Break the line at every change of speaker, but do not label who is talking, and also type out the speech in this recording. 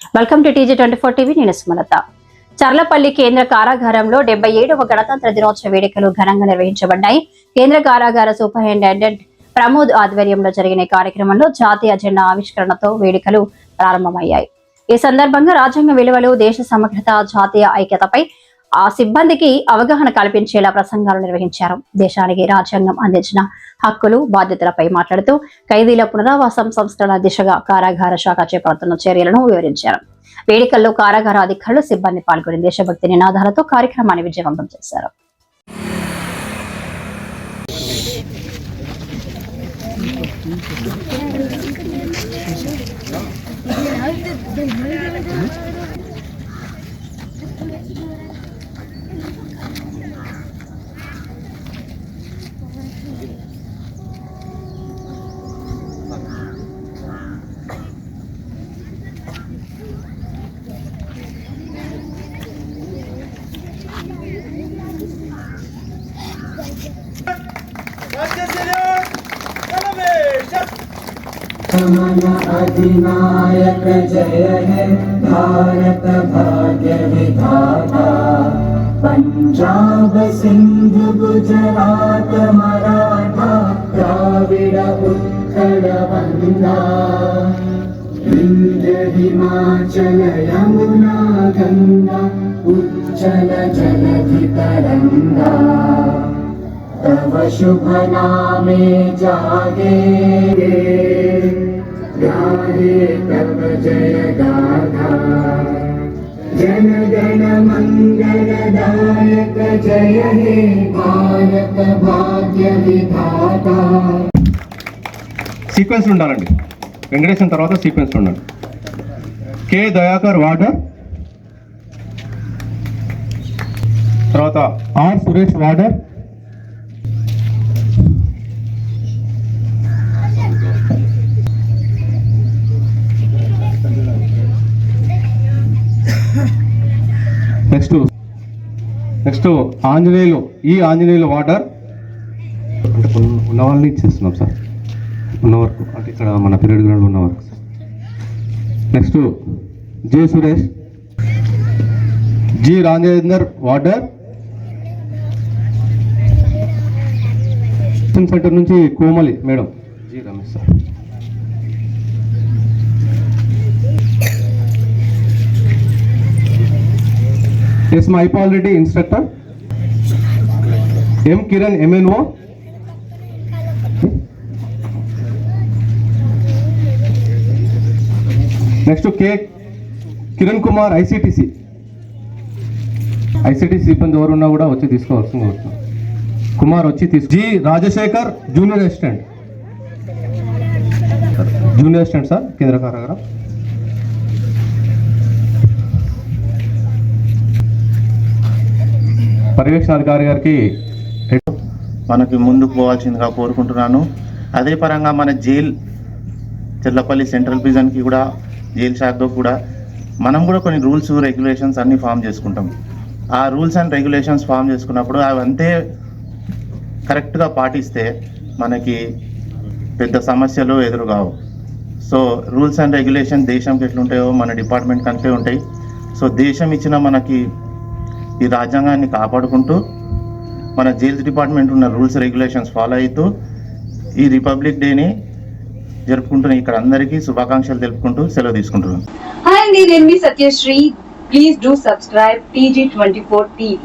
Welcome to TG24 TV. నేను సుమలత. చర్లపల్లి కేంద్ర కారాగారంలో 77వ గణతంత్ర దినోత్సవ వేడుకలు ఘనంగా నిర్వహించబడ్డాయి. కేంద్ర కారాగార సూపరింటెండెంట్ ప్రమోద్ ఆధ్వర్యంలో జరిగిన కార్యక్రమంలో జాతీయ జెండా ఆవిష్కరణతో వేడుకలు ప్రారంభమయ్యాయి. ఈ సందర్భంగా రాజ్యాంగ విలువలు, దేశ సమగ్రత, జాతీయ ఐక్యతపై ఆ సిబ్బందికి అవగాహన కల్పించేలా ప్రసంగాలు నిర్వహించారు. దేశానికి రాజ్యాంగం అందించిన హక్కులు, బాధ్యతలపై మాట్లాడుతూ ఖైదీల పునరావాసం సంస్కరణ దిశగా కారాగార శాఖ చేపడుతున్న చర్యలను వివరించారు. వేడుకల్లో కారాగార అధికారులు, సిబ్బంది పాల్గొని దేశభక్తి నినాదాలతో కార్యక్రమాన్ని విజయవంతం చేశారు.
अधिनायक जय है भारत भाग्य विधाता, पंजाब सिंध गुजरात मराठा द्राविड उत्कल वंदा, विंध्य हिमाचल यमुना गंगा उच्चल जलधि तरंगा, तव शुभ नामे जागे गाहे तव जय गाथा, जन गण मंगलदायक जय हे भारत भाग्य विधाता.
సీక్వెన్స్ ఉండాలండి. వెంకటేశ్వర తర్వాత సీక్వెన్స్ ఉండాలి. కే దయాకర్ వార్డర్, తర్వాత R Suresh warder, next Anjaneyulu, ఈ ఆంజనేయులు వార్డర్. అంటే ఉన్న వాళ్ళని ఇచ్చేస్తున్నాం సార్, ఉన్న వరకు, అంటే ఇక్కడ మన పీరియడ్ గ్రౌండ్ ఉన్న వరకు. Next J Suresh, G Rajender warder. Centre నుంచి Komali madam, G Ramesh sir. S Mahipal Reddy instructor, M Kiran MNO, next K Kiran Kumar ICTC సిబ్బంది ఎవరున్నా కూడా వచ్చి తీసుకోవాల్సింది వస్తుంది. కుమార్ వచ్చి G Rajasekhar junior assistant sir కేంద్ర కారాగారం. పర్యవేక్షణాధికారి గారికి
మనకి ముందుకు పోవాల్సిందిగా కోరుకుంటున్నాను. అదే పరంగా మన చెర్లపల్లి సెంట్రల్ ప్రిజన్కి కూడా, జైలు శాఖతో కూడా మనం కూడా కొన్ని రూల్స్, రెగ్యులేషన్స్ అన్నీ ఫామ్ చేసుకుంటాం. ఆ రూల్స్ అండ్ రెగ్యులేషన్స్ ఫామ్ చేసుకున్నప్పుడు అవి అంతే కరెక్ట్గా పాటిస్తే మనకి పెద్ద సమస్యలు ఎదురుగావు. సో రూల్స్ అండ్ రెగ్యులేషన్ దేశంకి ఎట్లుంటాయో మన డిపార్ట్మెంట్ కంటే ఉంటాయి. సో దేశం ఇచ్చిన మనకి ఈ రాజ్యాంగాన్ని కాపాడుకుంటూ మన జైల్స్ డిపార్ట్మెంట్ ఉన్న రూల్స్, రెగ్యులేషన్స్ ఫాలో అవుతూ ఈ రిపబ్లిక్ డేని జరుపుకుంటున్న ఇక్కడ అందరికీ శుభాకాంక్షలు తెలుపుకుంటూ సెలవు తీసుకుంటున్నాను.
హాయ్ అండి, నేను మీ Satyasri. Please do subscribe TG24 TV.